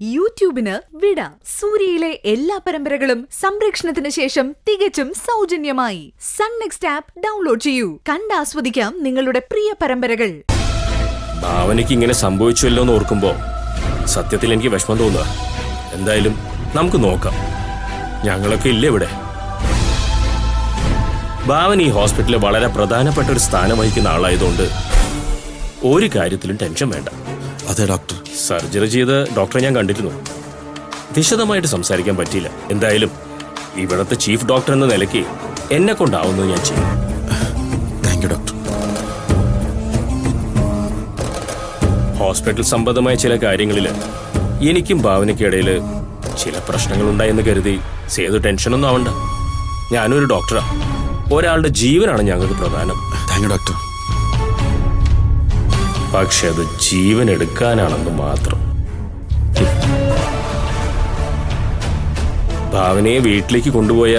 യൂട്യൂബിന് വിട. സൂര്യയിലെ എല്ലാ പരമ്പരകളും സംരക്ഷണത്തിന് ശേഷം തികച്ചും സൗജന്യമായി സൺ നെക്സ്റ്റ് ആപ്പ് ഡൗൺലോഡ് ചെയ്യൂ. കണ്ടാസ്വദിക്കാം നിങ്ങളുടെ പ്രിയ പരമ്പരകൾ. ഭാവനയ്ക്ക് ഇങ്ങനെ സംഭവിച്ചുവല്ലോ എന്ന് ഓർക്കുമ്പോ സത്യത്തിൽ എനിക്ക് വിഷമം തോന്നുക. എന്തായാലും നമുക്ക് നോക്കാം. ഞങ്ങളൊക്കെ ഇല്ലേ ഇവിടെ. ഭാവന ഈ ഹോസ്പിറ്റലിൽ വളരെ പ്രധാനപ്പെട്ട ഒരു സ്ഥാനം വഹിക്കുന്ന ആളായതുകൊണ്ട് ഒരു കാര്യത്തിലും ടെൻഷൻ വേണ്ട. അതെ ഡോക്ടർ. സർജറി ചെയ്ത് ഡോക്ടറെ ഞാൻ കണ്ടിരുന്നു. വിശദമായിട്ട് സംസാരിക്കാൻ പറ്റിയില്ല. എന്തായാലും ഇവിടുത്തെ ചീഫ് ഡോക്ടർ എന്ന നിലയ്ക്ക് എന്നെ കൊണ്ടാവുന്നത് ഞാൻ ചെയ്യും. Thank you doctor. ഹോസ്പിറ്റൽ സംബന്ധമായ ചില കാര്യങ്ങളിൽ എനിക്കും ഭാവനയ്ക്കിടയിൽ ചില പ്രശ്നങ്ങളുണ്ടായെന്ന് കരുതി സേതു ടെൻഷനൊന്നും ആവണ്ട. ഞാനൊരു ഡോക്ടറാ. ഒരാളുടെ ജീവനാണ് ഞങ്ങൾക്ക് പ്രധാനം. Thank you doctor. പക്ഷെ അത് ജീവൻ എടുക്കാനാണെന്ന് മാത്രം. ഭാവനയെ വീട്ടിലേക്ക് കൊണ്ടുപോയ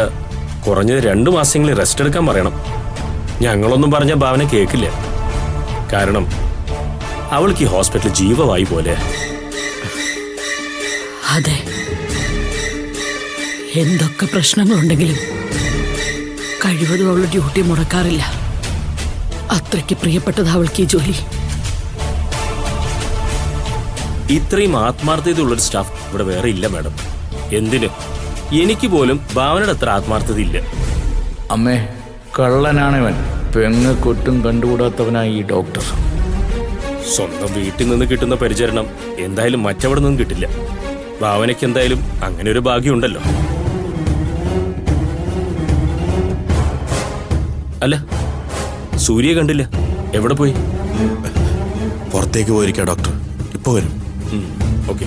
കുറഞ്ഞത് 2 മാസങ്ങളിൽ റെസ്റ്റ് എടുക്കാൻ പറയണം. ഞങ്ങളൊന്നും പറഞ്ഞ ഭാവന കേൾക്കില്ല. കാരണം അവൾക്ക് ഈ ഹോസ്പിറ്റൽ ജീവവായി പോലെ. അതെ, എന്തൊക്കെ പ്രശ്നങ്ങളുണ്ടെങ്കിലും കഴിവതും അവളുടെ ഡ്യൂട്ടി മുടക്കാറില്ല. അത്രയ്ക്ക് പ്രിയപ്പെട്ടത് അവൾക്ക് ഈ ജോലി. ഇത്രയും ആത്മാർത്ഥതയുള്ളൊരു സ്റ്റാഫ് ഇവിടെ വേറെ ഇല്ല മാഡം. എന്തിന്, എനിക്ക് പോലും ഭാവനയുടെ അത്ര ആത്മാർത്ഥത ഇല്ല. അമ്മേ, കള്ളനാണിവൻ. പെങ്ങ് കൊട്ടും കണ്ടുകൂടാത്തവനായി ഈ ഡോക്ടർ. സ്വന്തം വീട്ടിൽ നിന്ന് കിട്ടുന്ന പരിചരണം എന്തായാലും മറ്റവിടെ നിന്നും കിട്ടില്ല. ഭാവനയ്ക്ക് എന്തായാലും അങ്ങനെ ഒരു ഭാഗ്യമുണ്ടല്ലോ. അല്ല, സൂര്യ കണ്ടില്ല. എവിടെ പോയി? പുറത്തേക്ക് പോയിരിക്കാം ഡോക്ടർ. ഇപ്പൊ വരും. ഓക്കെ.